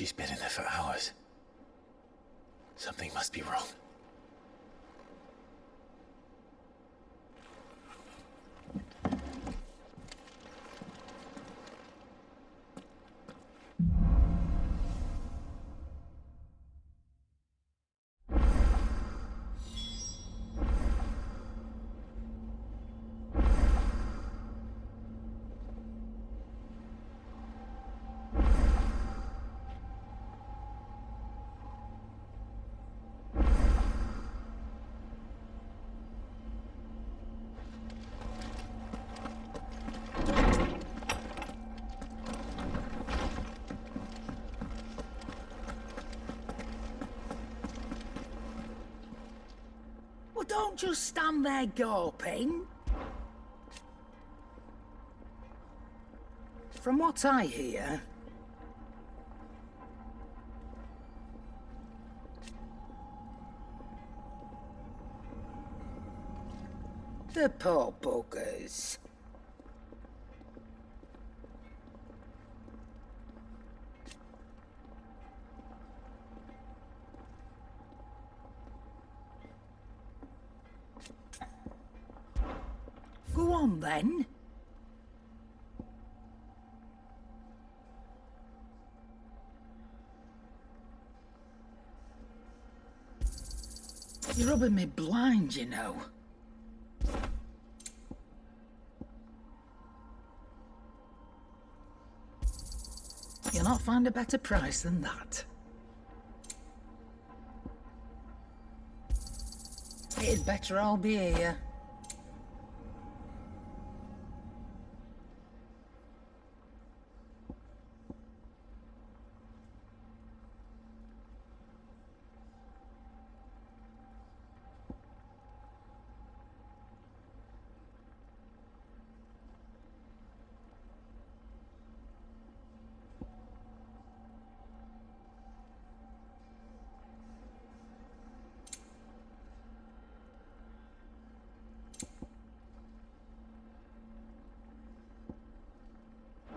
She's been in there for hours. Something must be wrong. Well, don't just stand there gawping. From what I hear, the poor buggers. Go on then. You're rubbing me blind, you know. You'll not find a better price than that. It'd better all be here.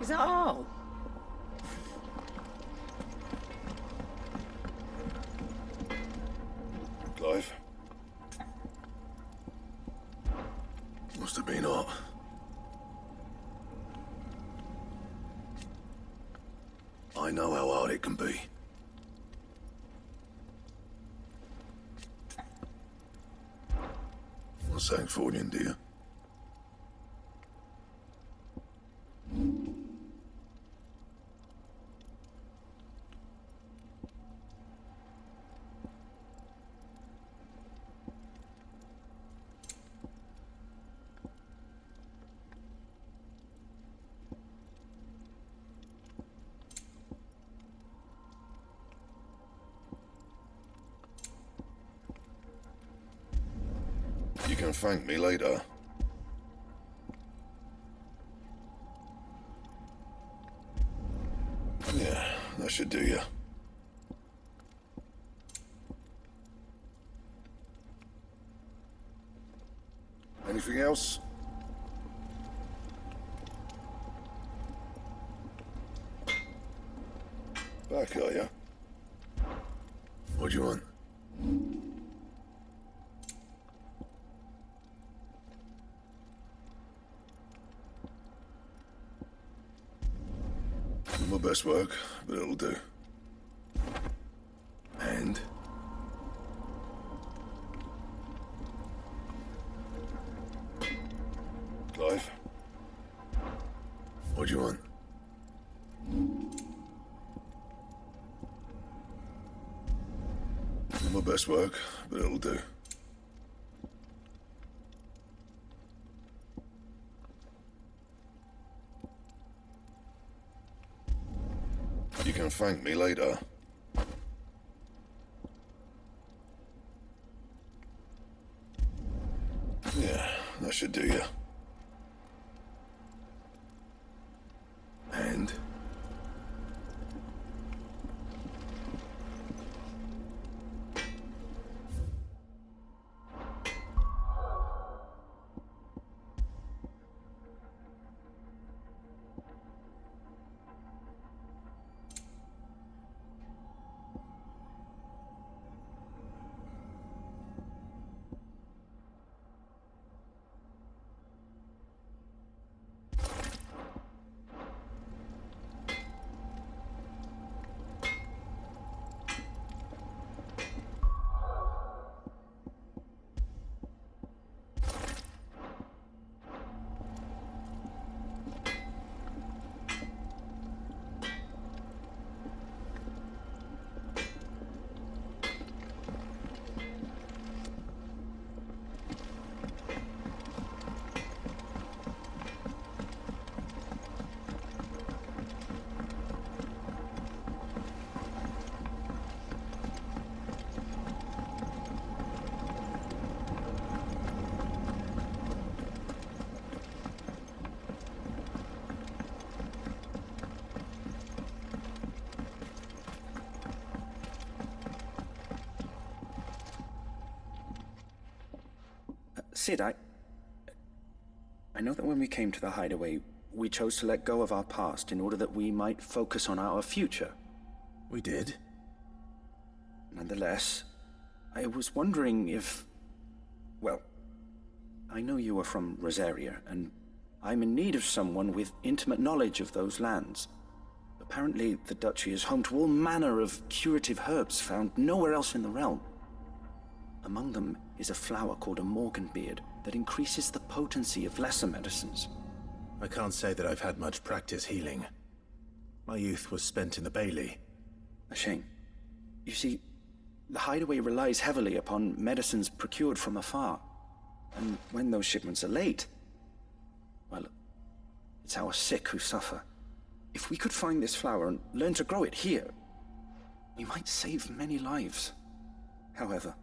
Is that all? Clive? Must have been hot. I know how hard it can be. What's that for you, dear? You can thank me later. Yeah, that should do you. Anything else? Back, are ya? What do you want? My best work, but it'll do. And? Clive? What do you want? My best work, but it'll do. You can thank me later. Yeah, that should do you. And? Sid, I know that when we came to the hideaway, we chose to let go of our past in order that we might focus on our future. We did? Nonetheless, I was wondering if... Well, I know you are from Rosaria, and I'm in need of someone with intimate knowledge of those lands. Apparently, the duchy is home to all manner of curative herbs found nowhere else in the realm. Among them is a flower called a Morganbeard that increases the potency of lesser medicines. I can't say that I've had much practice healing. My youth was spent in the Bailey. A shame. You see, the hideaway relies heavily upon medicines procured from afar. And when those shipments are late, well, it's our sick who suffer. If we could find this flower and learn to grow it here, we might save many lives. However,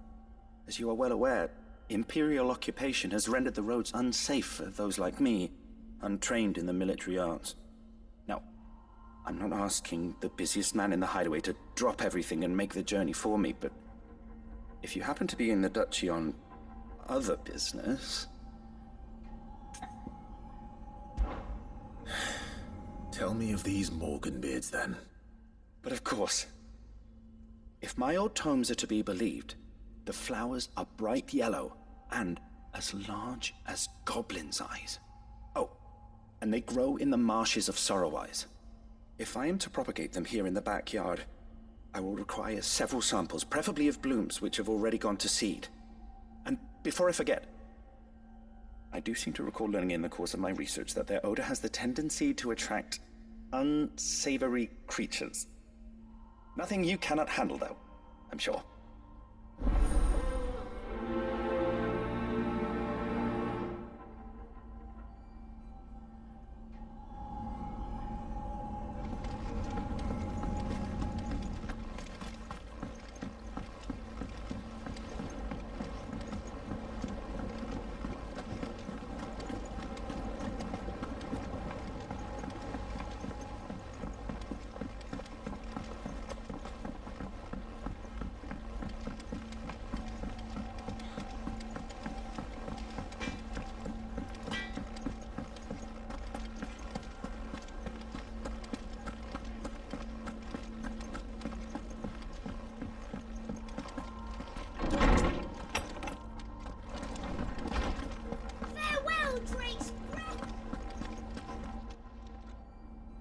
as you are well aware, Imperial occupation has rendered the roads unsafe for those like me, untrained in the military arts. Now, I'm not asking the busiest man in the hideaway to drop everything and make the journey for me, but if you happen to be in the duchy on other business... Tell me of these Morganbeards, then. But of course. If my old tomes are to be believed, the flowers are bright yellow and as large as goblins' eyes. Oh, and they grow in the marshes of Sorrowise. If I am to propagate them here in the backyard, I will require several samples, preferably of blooms which have already gone to seed. And before I forget, I do seem to recall learning in the course of my research that their odor has the tendency to attract unsavory creatures. Nothing you cannot handle, though, I'm sure.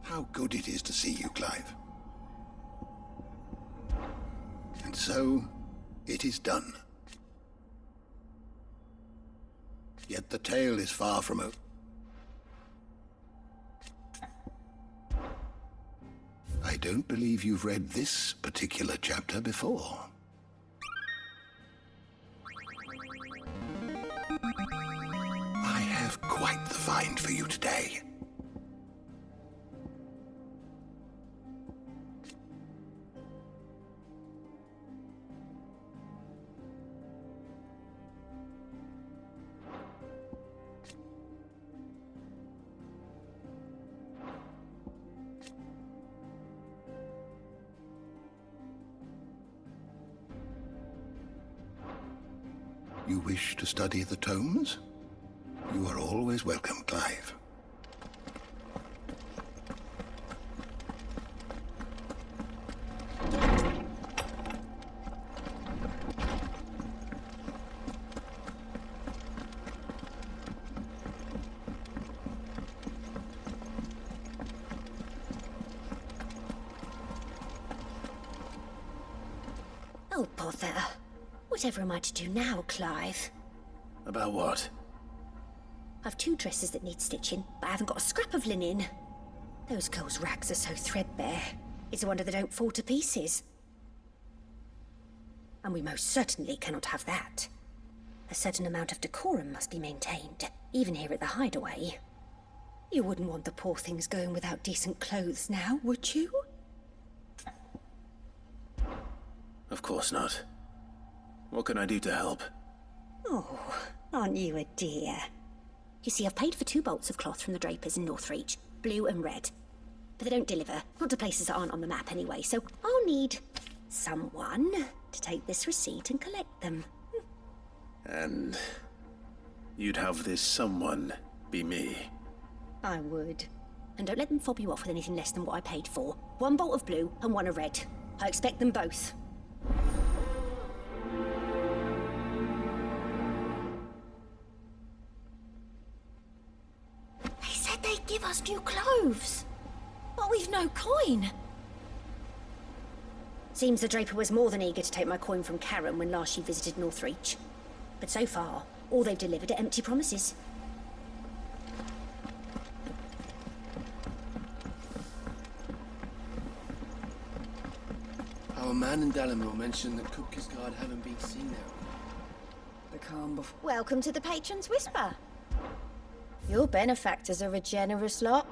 How good it is to see you, Clive. And so, it is done. Yet the tale is far from over. I don't believe you've read this particular chapter before. I have quite the find for you today. You wish to study the tomes? You are always welcome, Clive. Oh, bother. Whatever am I to do now, Clive? About what? I've 2 dresses that need stitching, but I haven't got a scrap of linen. Those girls' rags are so threadbare. It's a wonder they don't fall to pieces. And we most certainly cannot have that. A certain amount of decorum must be maintained, even here at the hideaway. You wouldn't want the poor things going without decent clothes now, would you? Of course not. What can I do to help? Oh, aren't you a dear? You see, I've paid for 2 bolts of cloth from the drapers in Northreach, blue and red. But they don't deliver, not to places that aren't on the map anyway, so I'll need someone to take this receipt and collect them. And you'd have this someone be me. I would. And don't let them fob you off with anything less than what I paid for. 1 bolt of blue and 1 of red. I expect them both. They said they'd give us new clothes. But we've no coin. Seems the Draper was more than eager to take my coin from Karen when last she visited Northreach. But so far, all they've delivered are empty promises. Our man in Dalamore mentioned that Kupka's guard haven't been seen now. The calm before. Welcome to the Patron's Whisper. Your benefactors are a generous lot.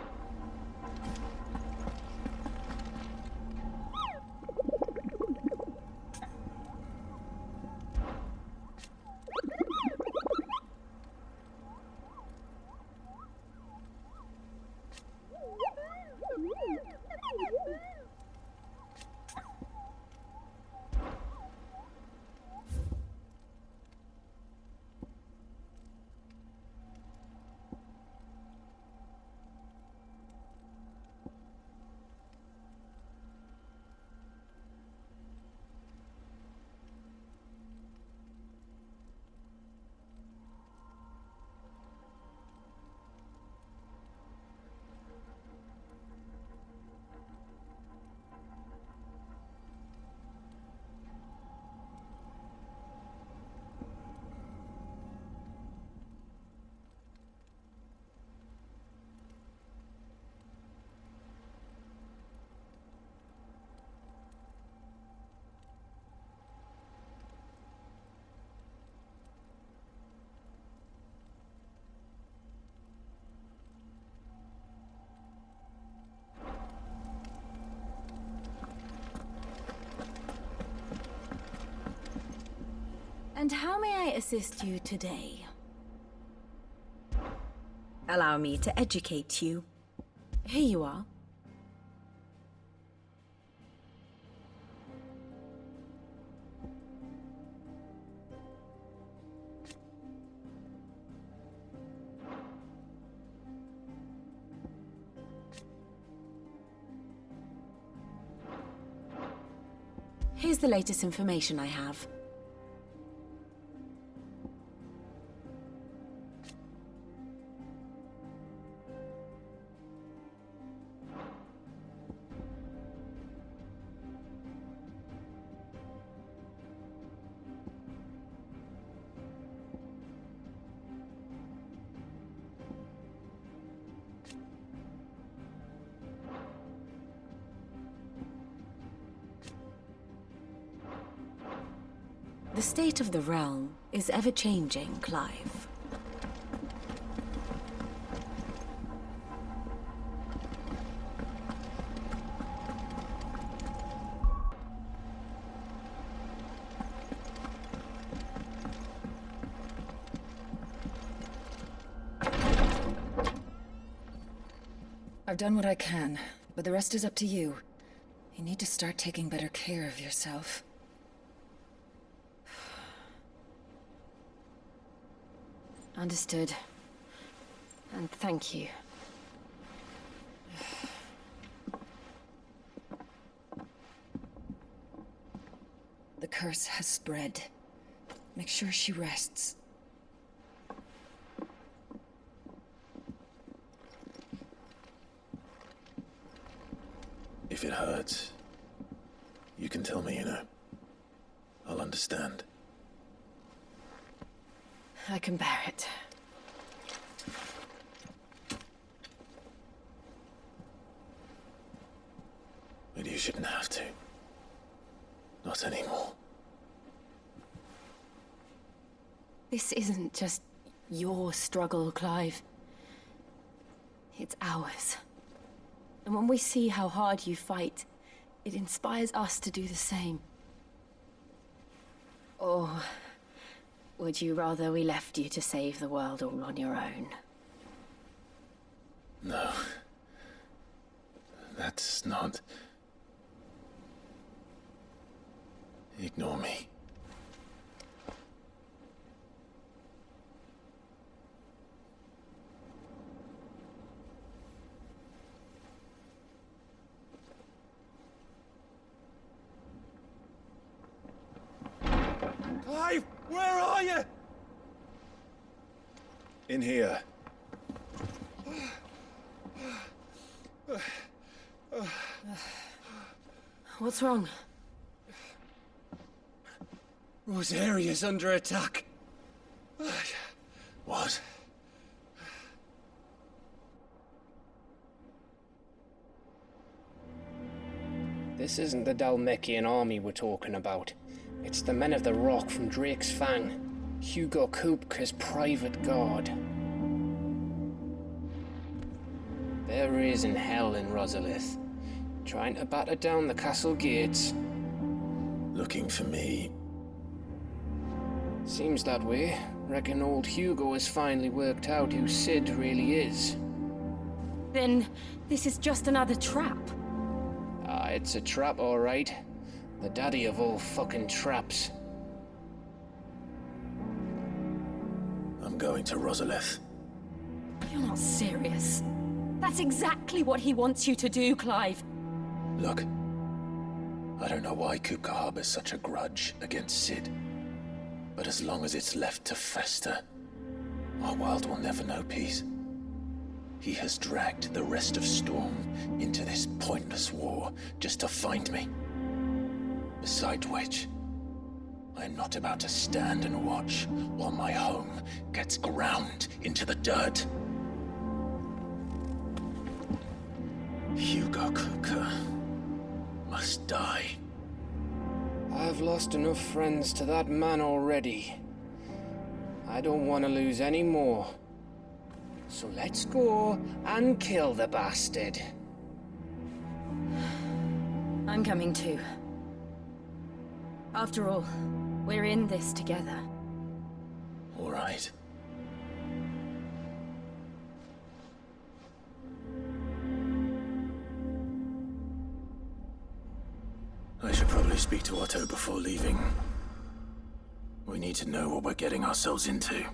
And how may I assist you today? Allow me to educate you. Here you are. Here's the latest information I have. The state of the realm is ever-changing, Clive. I've done what I can, but the rest is up to you. You need to start taking better care of yourself. Understood. And thank you. The curse has spread. Make sure she rests. If it hurts, you can tell me, you know. I'll understand. I can bear it. But you shouldn't have to. Not anymore. This isn't just your struggle, Clive. It's ours. And when we see how hard you fight, it inspires us to do the same. Or would you rather we left you to save the world all on your own? No. That's not... Ignore me. Where are you? In here. What's wrong? Rosaria's under attack. What? This isn't the Dalmekian army we're talking about. It's the men of the Rock from Drake's Fang, Hugo Kupka's private guard. They're raising hell in Rosalith, trying to batter down the castle gates. Looking for me. Seems that way. Reckon old Hugo has finally worked out who Sid really is. Then this is just another trap. Ah, it's a trap, all right. The daddy of all fucking traps. I'm going to Rosalith. You're not serious. That's exactly what he wants you to do, Clive. Look, I don't know why Kupka harbors such a grudge against Sid. But as long as it's left to fester, our world will never know peace. He has dragged the rest of Storm into this pointless war just to find me. Besides which, I'm not about to stand and watch while my home gets ground into the dirt. Hugo Kupka must die. I've lost enough friends to that man already. I don't want to lose any more. So let's go and kill the bastard. I'm coming too. After all, we're in this together. All right. I should probably speak to Otto before leaving. We need to know what we're getting ourselves into.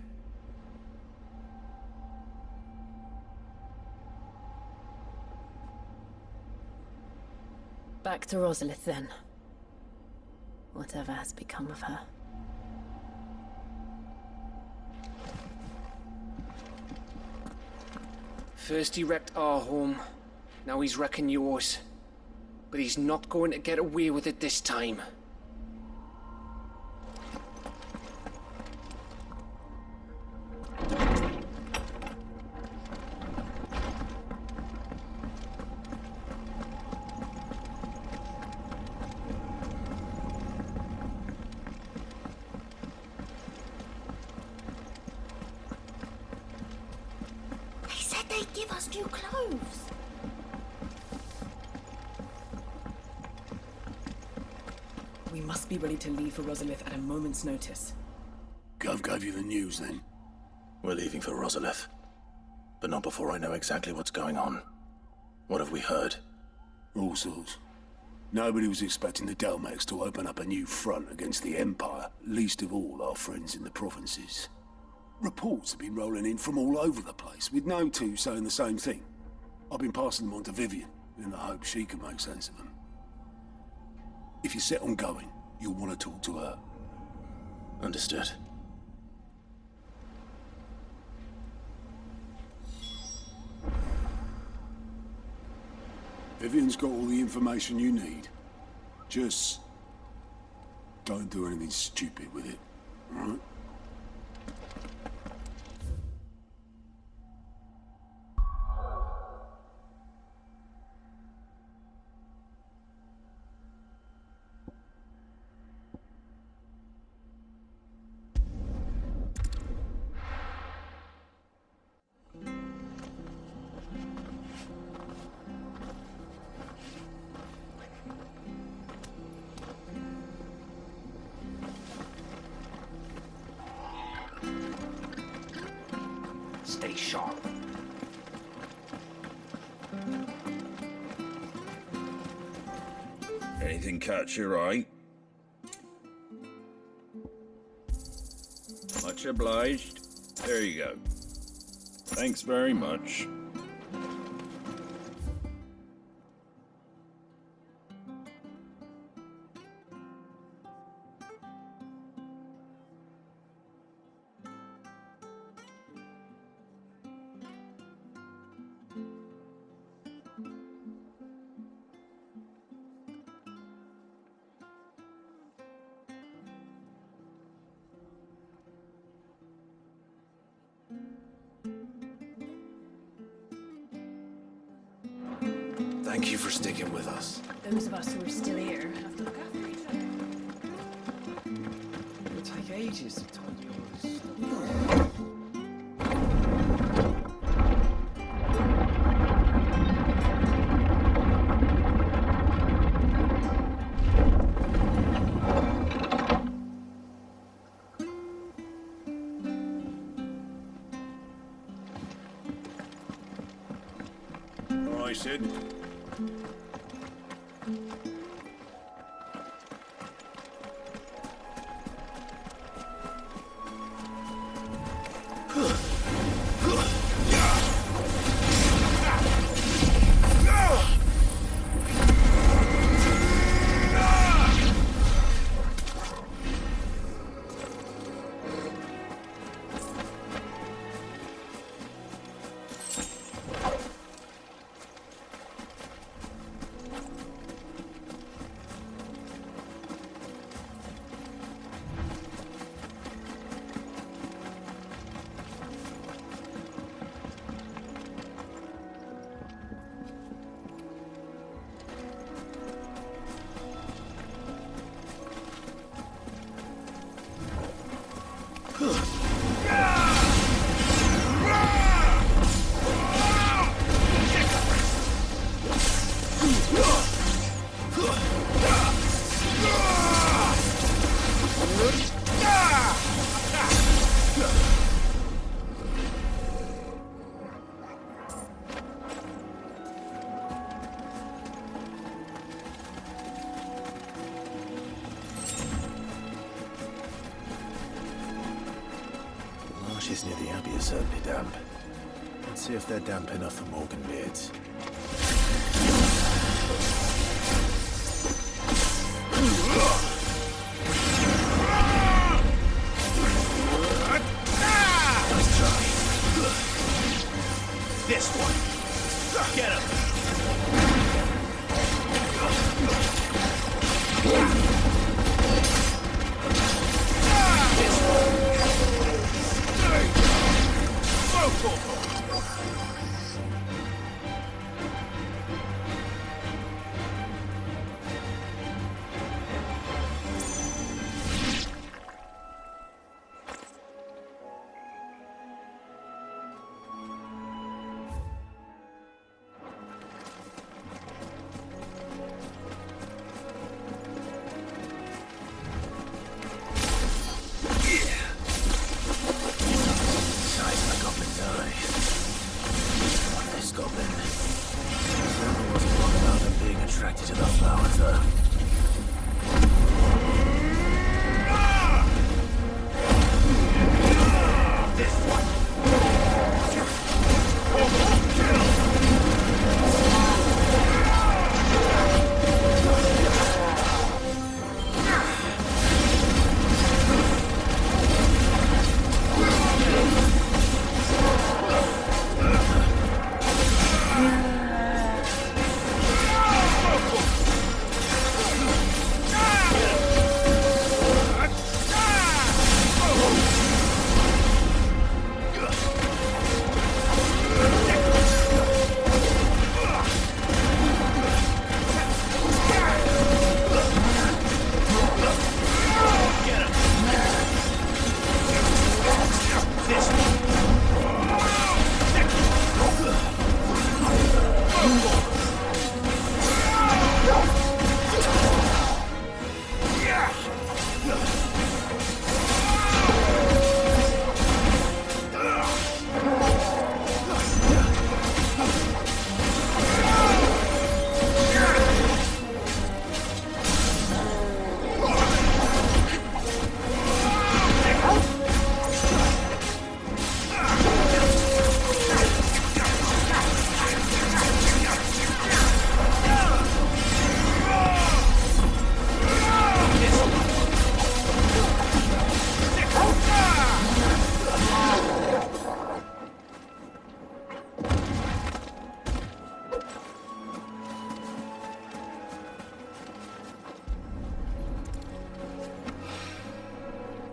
Back to Rosalith then. Whatever has become of her. First he wrecked our home, now he's wrecking yours. But he's not going to get away with it this time. They said they'd give us new clothes. We must be ready to leave for Rosalith at a moment's notice. Gov gave you the news then? We're leaving for Rosalith. But not before I know exactly what's going on. What have we heard? All sorts. Nobody was expecting the Dalmeks to open up a new front against the Empire, least of all our friends in the provinces. Reports have been rolling in from all over the place, with no two saying the same thing. I've been passing them on to Vivian, in the hope she can make sense of them. If you're set on going, you'll want to talk to her. Understood. Vivian's got all the information you need. Just don't do anything stupid with it, all right? Stay sharp. Anything catch your eye? Much obliged. There you go. Thanks very much. Thank you for sticking with us. Those of us who are still here have to look after each other. It'll take ages to tidy all this stuff. I said. Marshes near the Abbey are certainly damp. Let's see if they're damp enough for Morganbeards. Nice try. This one. Get him.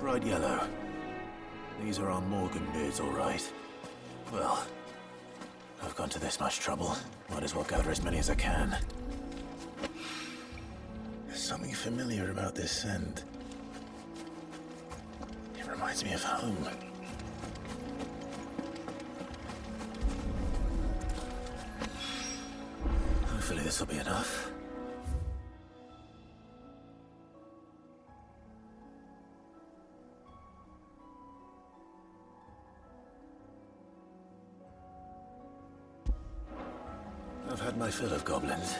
Bright yellow. These are our Morganbeards, all right. Well, I've gone to this much trouble. Might as well gather as many as I can. There's something familiar about this scent. It reminds me of home. Hopefully this will be enough. I've had my fill of goblins.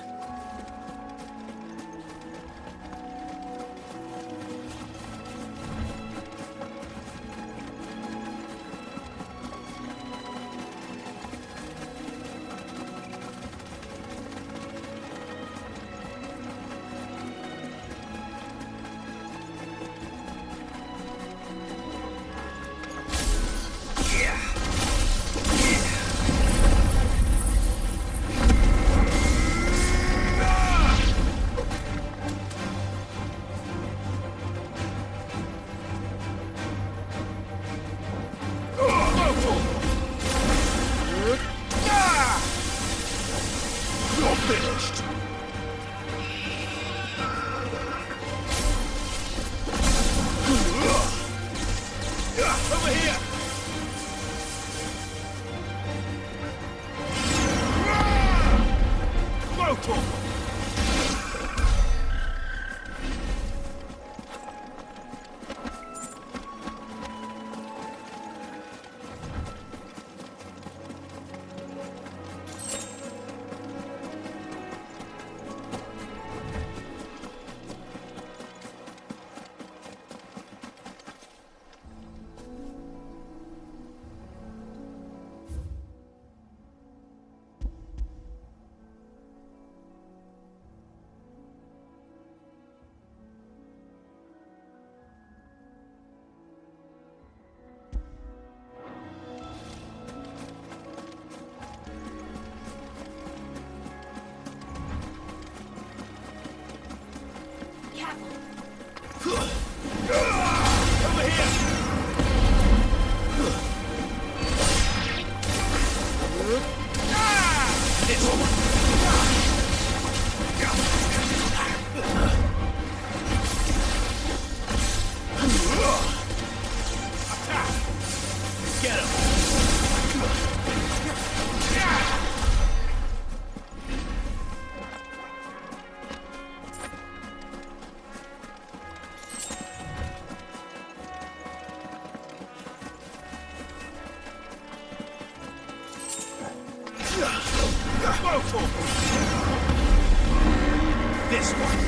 This one.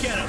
Get him.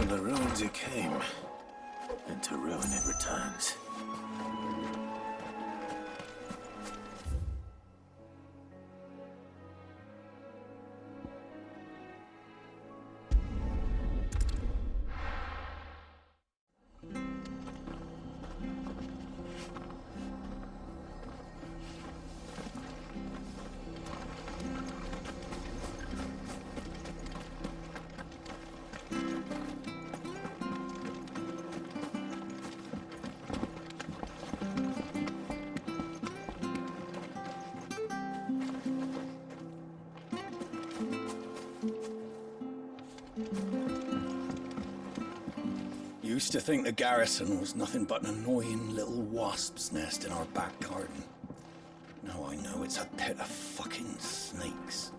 the ruins it came, and to ruin it returns. Used to think the garrison was nothing but an annoying little wasp's nest in our back garden. Now I know it's a pit of fucking snakes.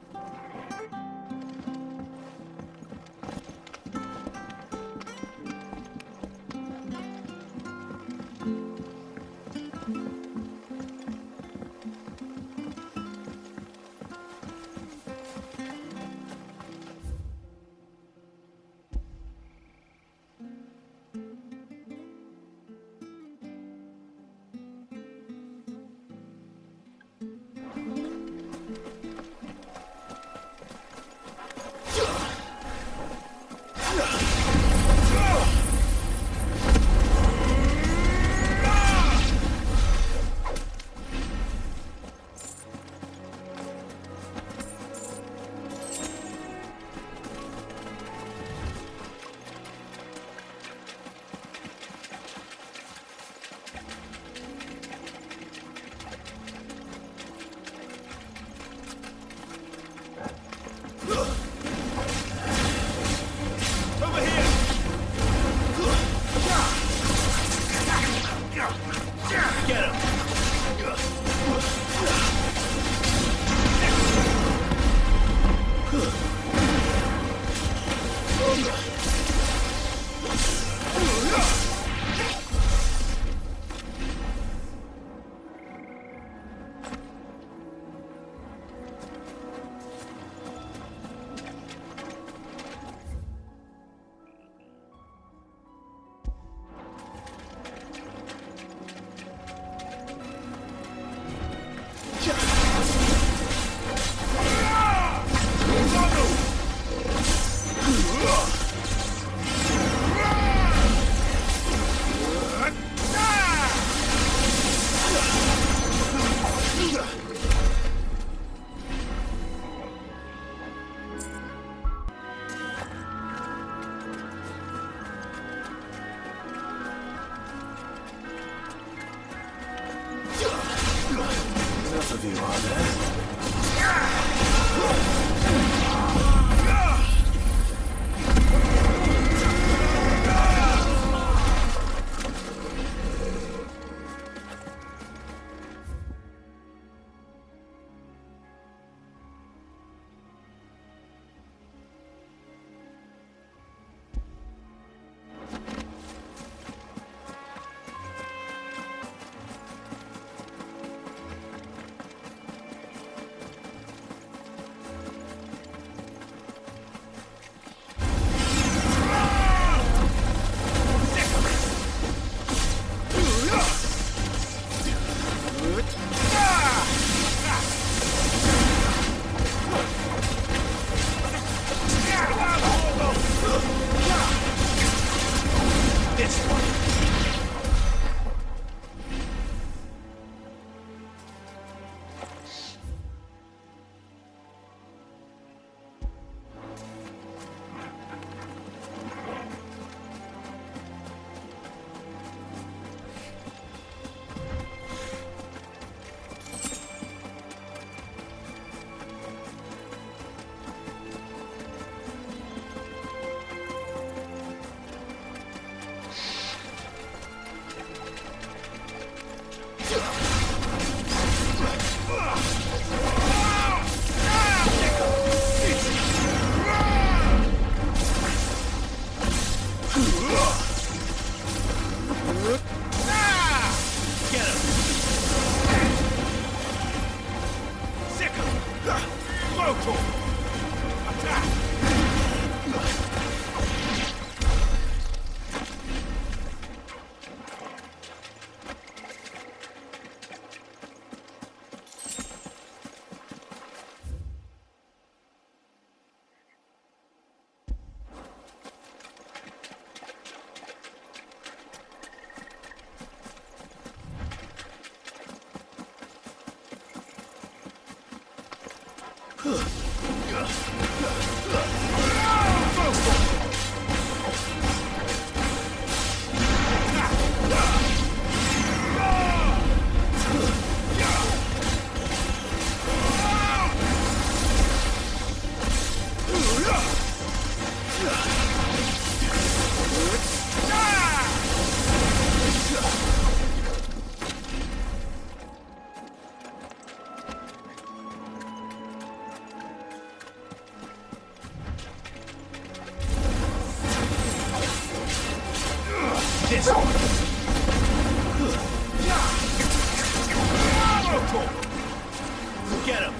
Get him!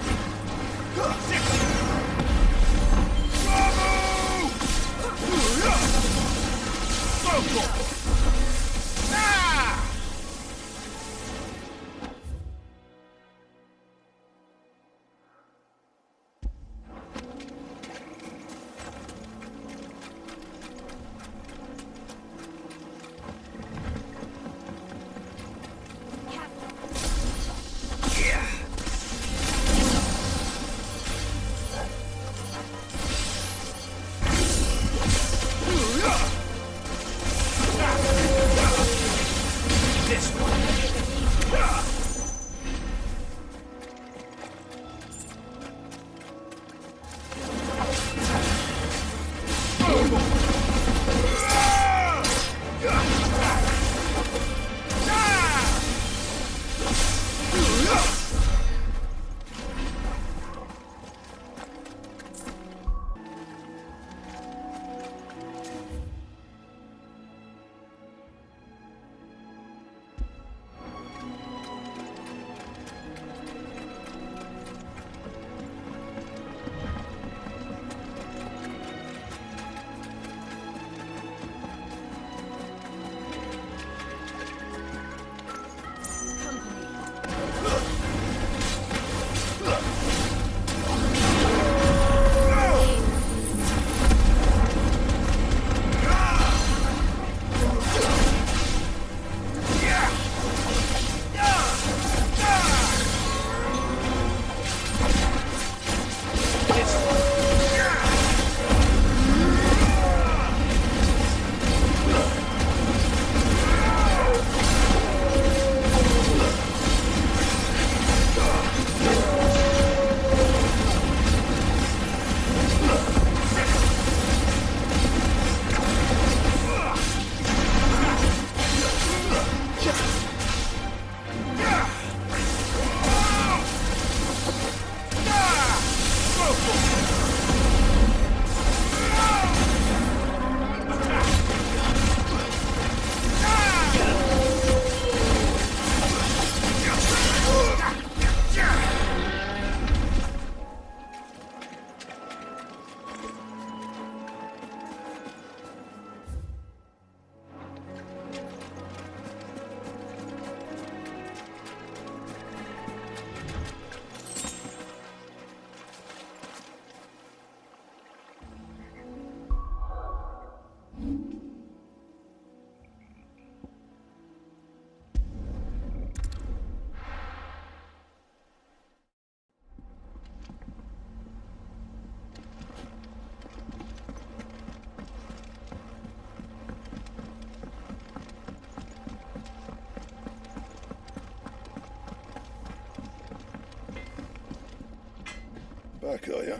Back, are you?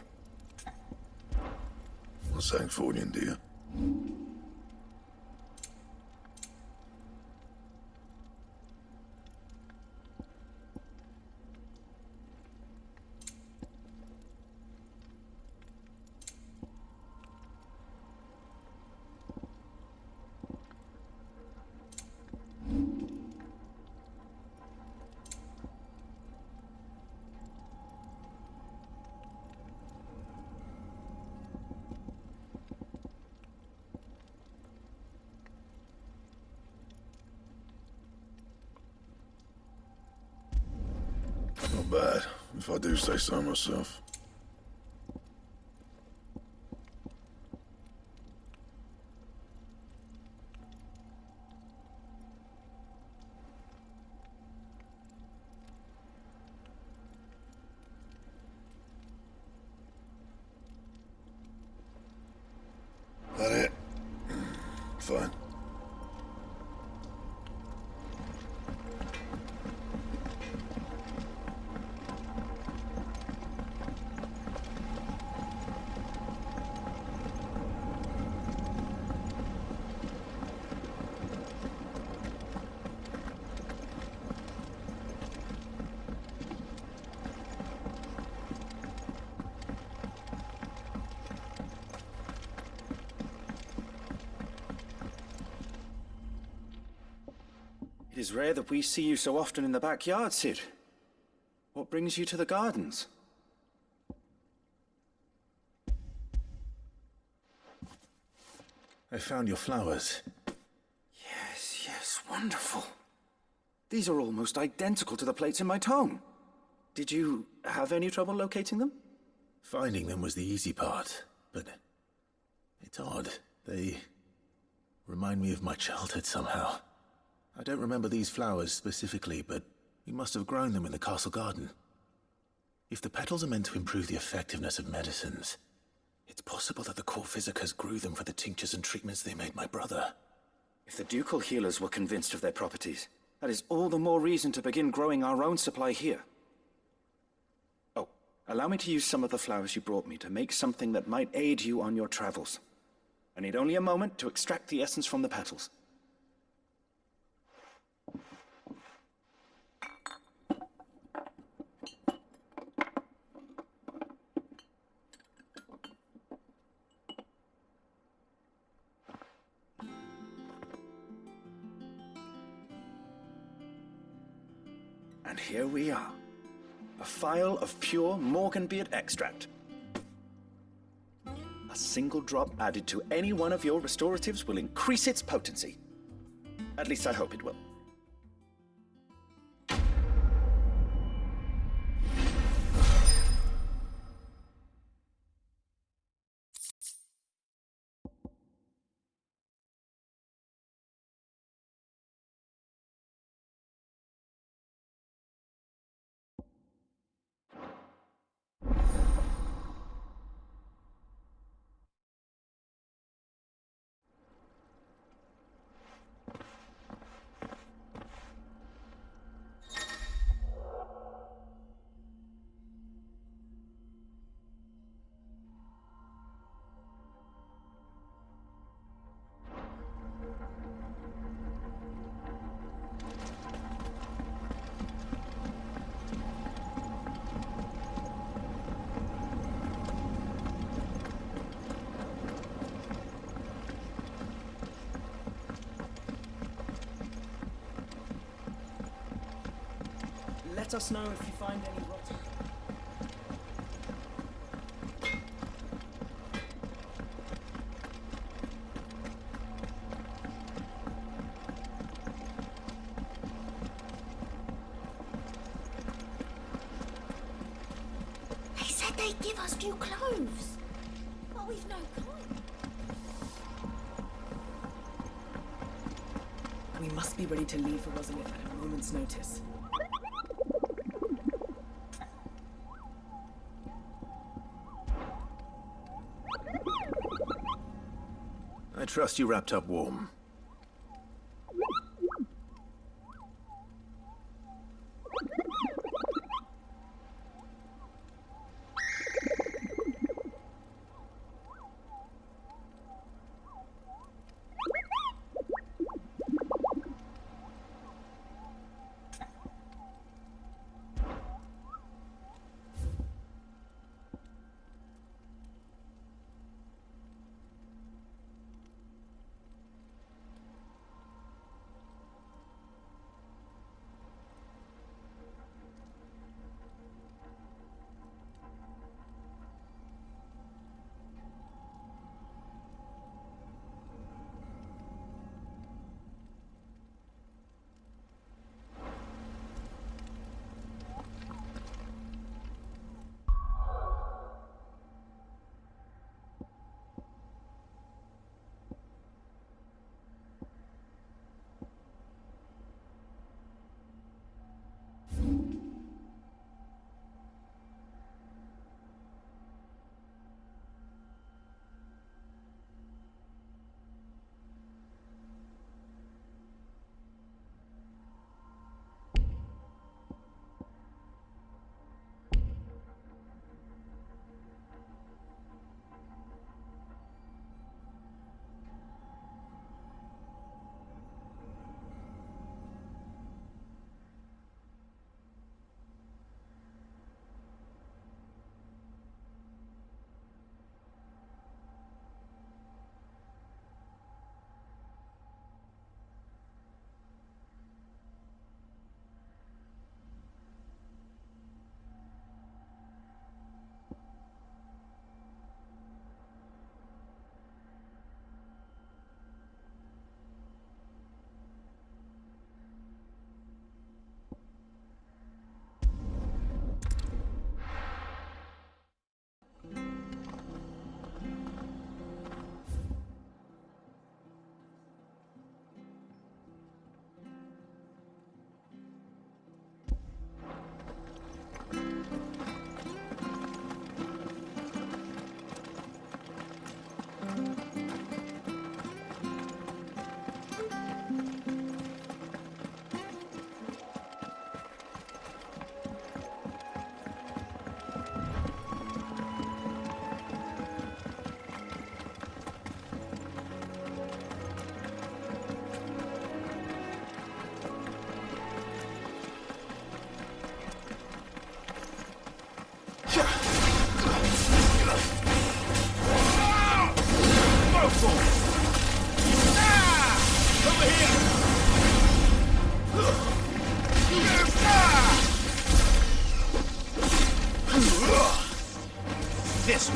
What's saying for you, dear? Not bad, if I do say so myself. is rare that we see you so often in the backyard, Sid. What brings you to the gardens? I found your flowers. Yes, wonderful. These are almost identical to the plates in my tome. Did you have any trouble locating them? Finding them was the easy part, but it's odd. They remind me of my childhood somehow. I don't remember these flowers specifically, but we must have grown them in the castle garden. If the petals are meant to improve the effectiveness of medicines, it's possible that the court physicers grew them for the tinctures and treatments they made my brother. If the ducal healers were convinced of their properties, that is all the more reason to begin growing our own supply here. Oh, allow me to use some of the flowers you brought me to make something that might aid you on your travels. I need only a moment to extract the essence from the petals. And here we are. A phial of pure Morganbeard Extract. A single drop added to any one of your restoratives will increase its potency. At least I hope it will. Let us know if you find any rotten. They said they'd give us new clothes. But we've no coin. We must be ready to leave for Rosalith at a moment's notice. I trust you wrapped up warm.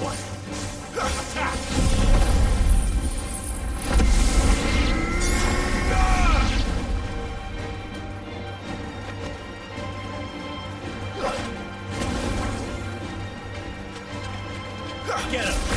way. Attack! Get him!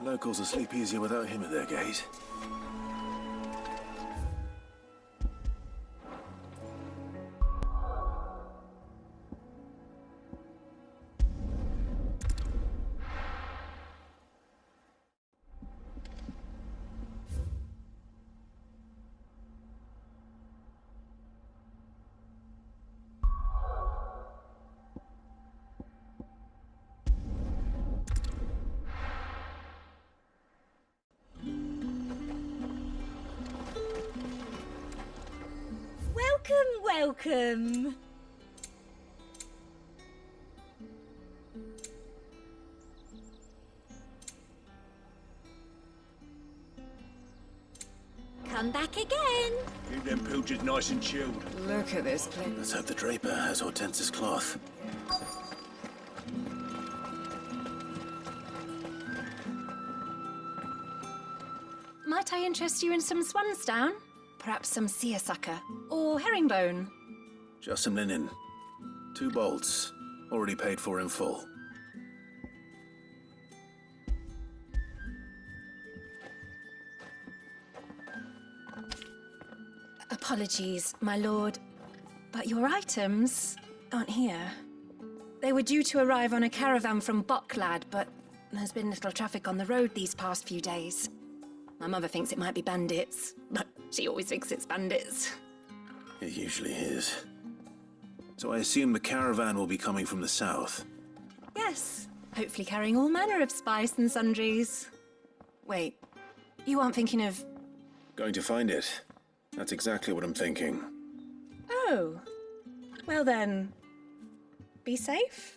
Locals will sleep easier without him at their gate. Welcome. Come back again. Keep them pilchers nice and chilled. Look at this place. Let's hope the draper has Hortense's cloth. Might I interest you in some swansdown? Perhaps some seersucker or herringbone? Just some linen. 2 bolts. Already paid for in full. Apologies, my lord, but your items aren't here. They were due to arrive on a caravan from Bocklad, but there's been little traffic on the road these past few days. My mother thinks it might be bandits, but she always thinks it's bandits. It usually is. So I assume the caravan will be coming from the south. Yes, hopefully carrying all manner of spice and sundries. Wait, you aren't thinking of... Going to find it. That's exactly what I'm thinking. Oh, well then, be safe.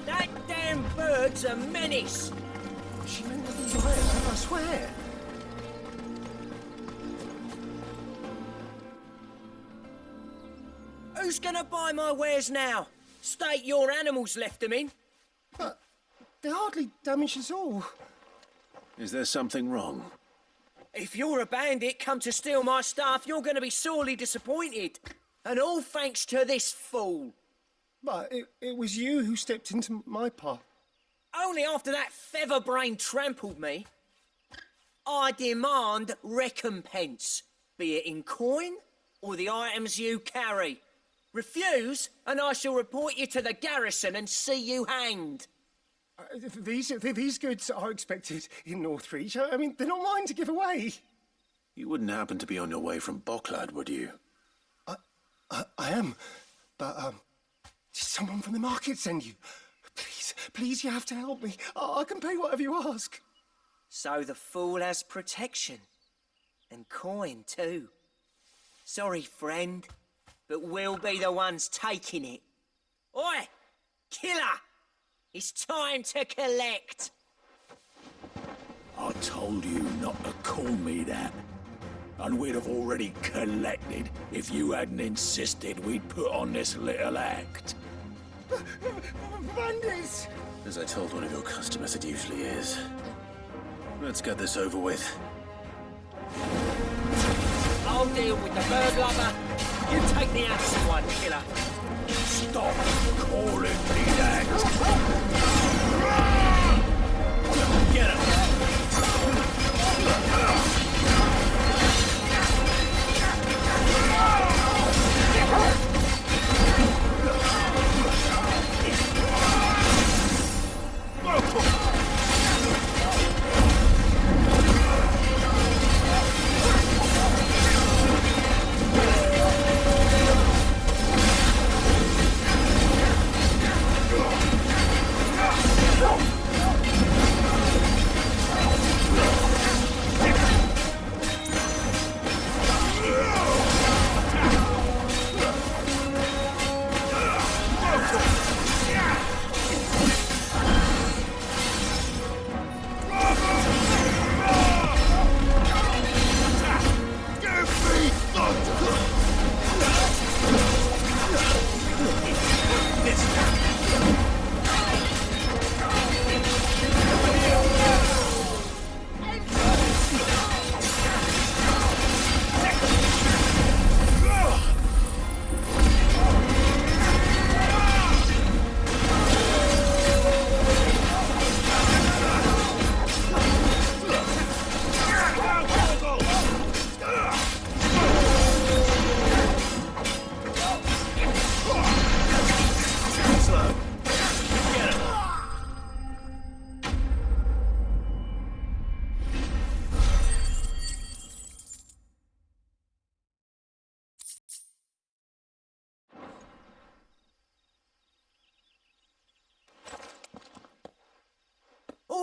That damn bird's a menace! She meant nothing by it, I swear. Who's gonna buy my wares now? State your animals left them in. But they're hardly damaged at all. Is there something wrong? If you're a bandit come to steal my stuff, you're gonna be sorely disappointed. And all thanks to this fool. But it was you who stepped into my path. Only after that feather-brain trampled me. I demand recompense, be it in coin or the items you carry. Refuse, and I shall report you to the garrison and see you hanged. These goods are expected in Northreach. I mean, they're not mine to give away. You wouldn't happen to be on your way from Bocklad, would you? I am, but did someone from the market send you? Please, you have to help me. I can pay whatever you ask. So the fool has protection. And coin, too. Sorry, friend, but we'll be the ones taking it. Oi! Killer! It's time to collect! I told you not to call me that. And we'd have already collected if you hadn't insisted we'd put on this little act. Bandits! As I told one of your customers, it usually is. Let's get this over with. I'll deal with the bird lover. You take the absent one, killer. Stop calling me that! Get him!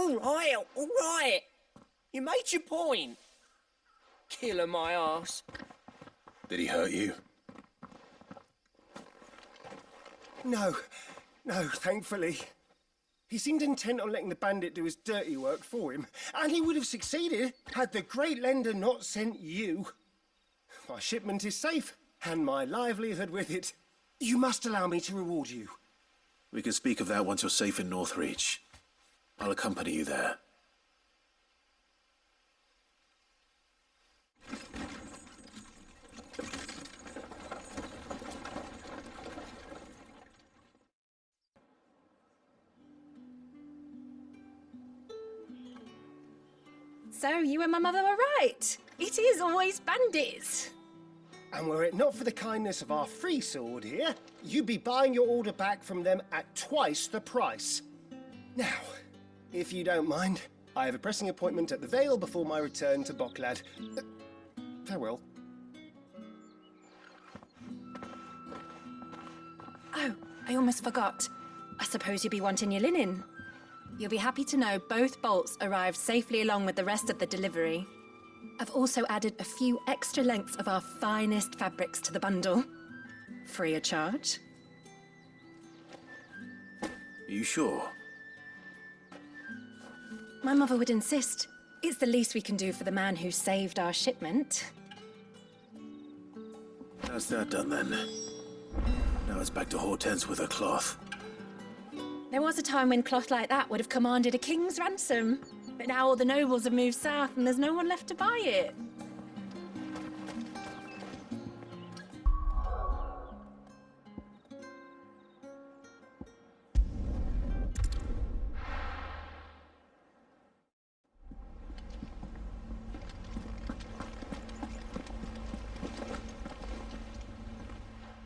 All right. You made your point. Killer my arse. Did he hurt you? No, thankfully. He seemed intent on letting the bandit do his dirty work for him, and he would have succeeded had the Great Lender not sent you. My shipment is safe, and my livelihood with it. You must allow me to reward you. We can speak of that once you're safe in Northreach. I'll accompany you there. So, you and my mother were right. It is always bandits. And were it not for the kindness of our free sword here, you'd be buying your order back from them at twice the price. Now, if you don't mind, I have a pressing appointment at the Vale before my return to Bocklad. Farewell. Oh, I almost forgot. I suppose you'll be wanting your linen. You'll be happy to know both bolts arrived safely along with the rest of the delivery. I've also added a few extra lengths of our finest fabrics to the bundle. Free of charge. Are you sure? My mother would insist. It's the least we can do for the man who saved our shipment. How's that done then? Now it's back to Hortense with her cloth. There was a time when cloth like that would have commanded a king's ransom. But now all the nobles have moved south and there's no one left to buy it.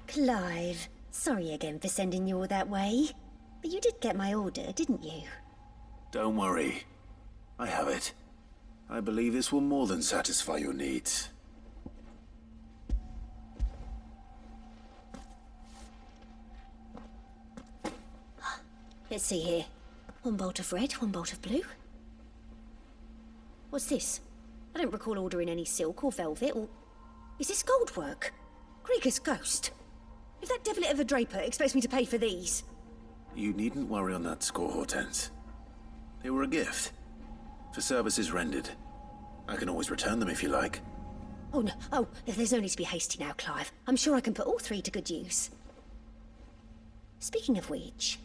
Clive, sorry again for sending you all that way. But you did get my order, didn't you? Don't worry. I have it. I believe this will more than satisfy your needs. Let's see here. One bolt of red, one bolt of blue. What's this? I don't recall ordering any silk or velvet or... Is this gold work? Krieger's ghost. If that devil of a draper expects me to pay for these... You needn't worry on that score, Hortense. They were a gift. For services rendered. I can always return them if you like. Oh, no. Oh, there's no need to be hasty now, Clive. I'm sure I can put all three to good use. Speaking of which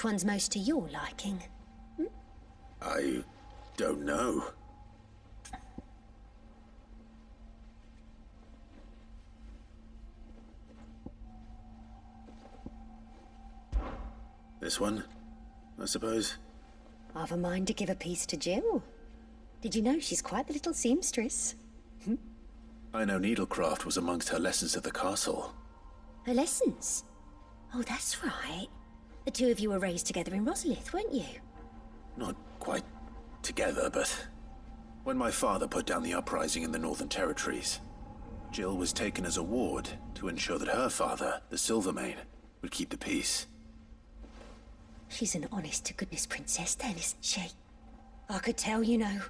one's most to your liking? I don't know. This one, I suppose. I've a mind to give a piece to Jill. Did you know she's quite the little seamstress? I know needlecraft was amongst her lessons at the castle. Her lessons? Oh, that's right. The two of you were raised together in Rosalith, weren't you? Not quite together, but... When my father put down the uprising in the Northern Territories, Jill was taken as a ward to ensure that her father, the Silvermane, would keep the peace. She's an honest-to-goodness princess then, isn't she? I could tell, you know.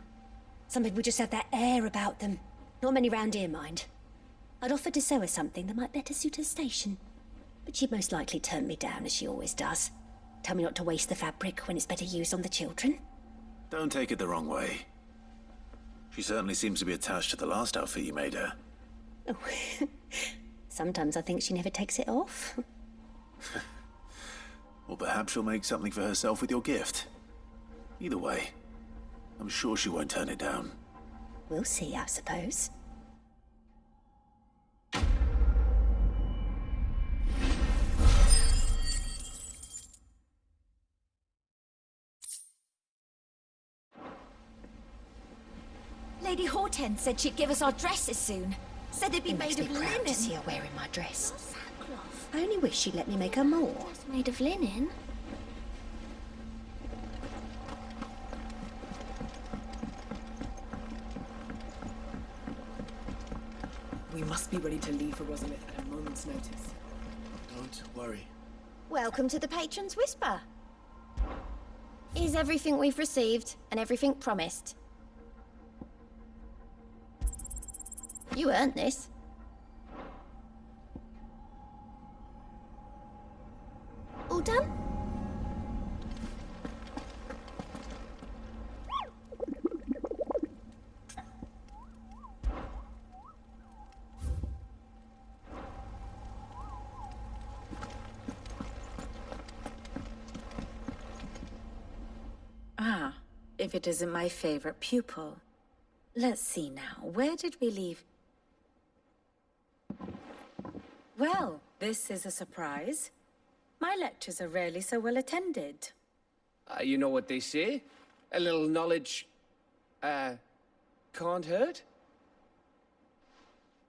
Some people just have that air about them. Not many round here, mind. I'd offered to sew her something that might better suit her station. But she'd most likely turn me down, as she always does. Tell me not to waste the fabric when it's better used on the children. Don't take it the wrong way. She certainly seems to be attached to the last outfit you made her. Oh, sometimes I think she never takes it off. Or perhaps she'll make something for herself with your gift. Either way, I'm sure she won't turn it down. We'll see, I suppose. Lady Hortense said she'd give us our dresses soon. Said they'd be It made makes of me proud linen. to see her wearing my dress. What's that cloth? I only wish she'd let me make her more. It's made of linen. We must be ready to leave for Rosalith at a moment's notice. Don't worry. Welcome to the Patron's Whisper. Is everything we've received and everything promised? You earned this. All done? Ah, if it isn't my favorite pupil. Let's see now, where did we leave? Well, this is a surprise. My lectures are rarely so well attended. You know what they say? A little knowledge, can't hurt?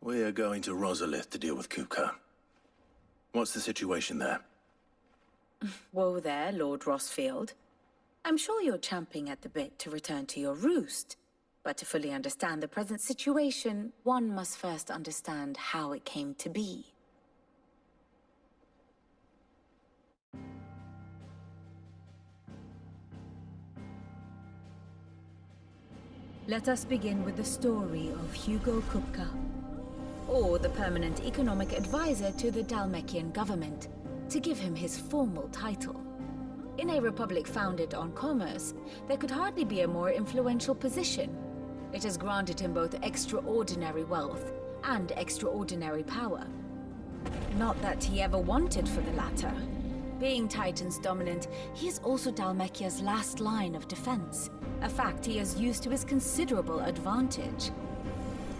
We're going to Rosalith to deal with Kupka. What's the situation there? Whoa there, Lord Rossfield. I'm sure you're champing at the bit to return to your roost. But to fully understand the present situation, one must first understand how it came to be. Let us begin with the story of Hugo Kupka, or the permanent economic advisor to the Dhalmekian government, to give him his formal title. In a republic founded on commerce, there could hardly be a more influential position. It has granted him both extraordinary wealth and extraordinary power. Not that he ever wanted for the latter. Being Titan's dominant, he is also Dhalmekia's last line of defense, a fact he has used to his considerable advantage.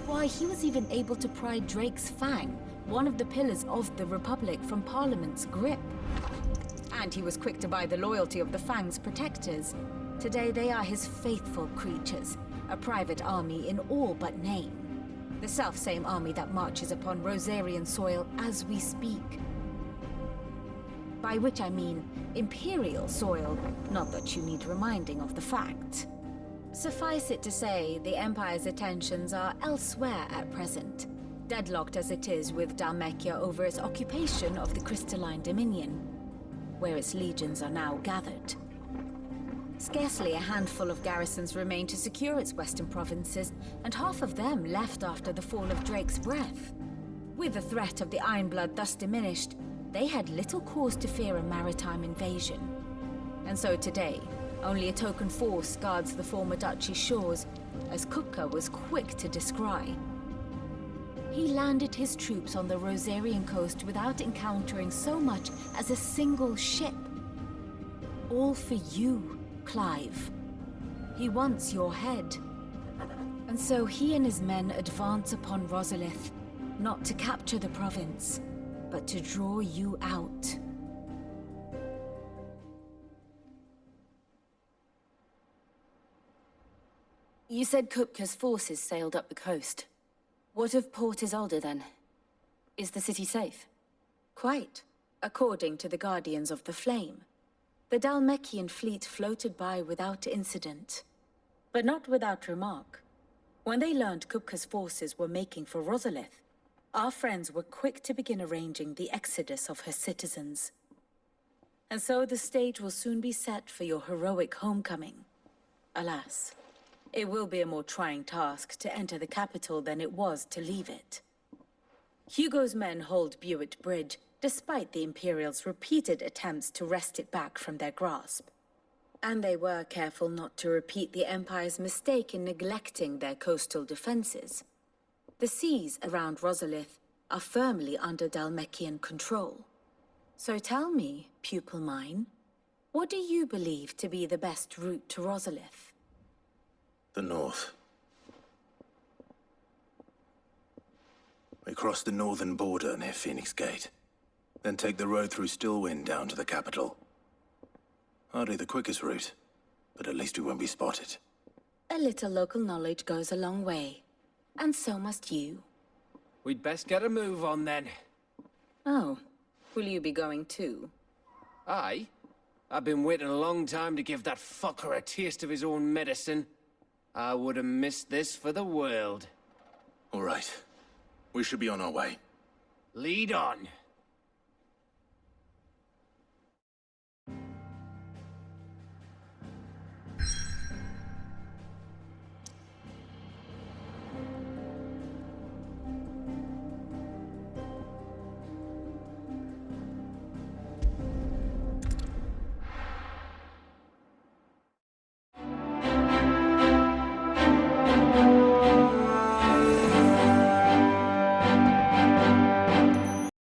Why, he was even able to pry Drake's Fang, one of the pillars of the Republic, from Parliament's grip. And he was quick to buy the loyalty of the Fang's protectors. Today they are his faithful creatures, a private army in all but name. The self-same army that marches upon Rosarian soil as we speak. By which I mean Imperial soil, not that you need reminding of the fact. Suffice it to say, the Empire's attentions are elsewhere at present, deadlocked as it is with Dhalmekia over its occupation of the Crystalline Dominion, where its legions are now gathered. Scarcely a handful of garrisons remain to secure its western provinces, and half of them left after the fall of Drake's Breath. With the threat of the Ironblood thus diminished, they had little cause to fear a maritime invasion. And so today, only a token force guards the former duchy's shores, as Kupka was quick to descry. He landed his troops on the Rosarian coast without encountering so much as a single ship. All for you, Clive. He wants your head. And so he and his men advance upon Rosalith, not to capture the province, but to draw you out. You said Kupka's forces sailed up the coast. What of Port Isolde then? Is the city safe? Quite, according to the Guardians of the Flame. The Dhalmekian fleet floated by without incident. But not without remark. When they learned Kupka's forces were making for Rosalith, our friends were quick to begin arranging the exodus of her citizens. And so the stage will soon be set for your heroic homecoming. Alas, it will be a more trying task to enter the capital than it was to leave it. Hugo's men hold Buett Bridge, despite the Imperials' repeated attempts to wrest it back from their grasp. And they were careful not to repeat the Empire's mistake in neglecting their coastal defenses. The seas around Rosalith are firmly under Dhalmekian control. So tell me, pupil mine, what do you believe to be the best route to Rosalith? The north. We cross the northern border near Phoenix Gate, then take the road through Stillwind down to the capital. Hardly the quickest route, but at least we won't be spotted. A little local knowledge goes a long way. And so must you. We'd best get a move on then. Oh, will you be going too? Aye. I've been waiting a long time to give that fucker a taste of his own medicine. I would have missed this for the world. All right. We should be on our way. Lead on.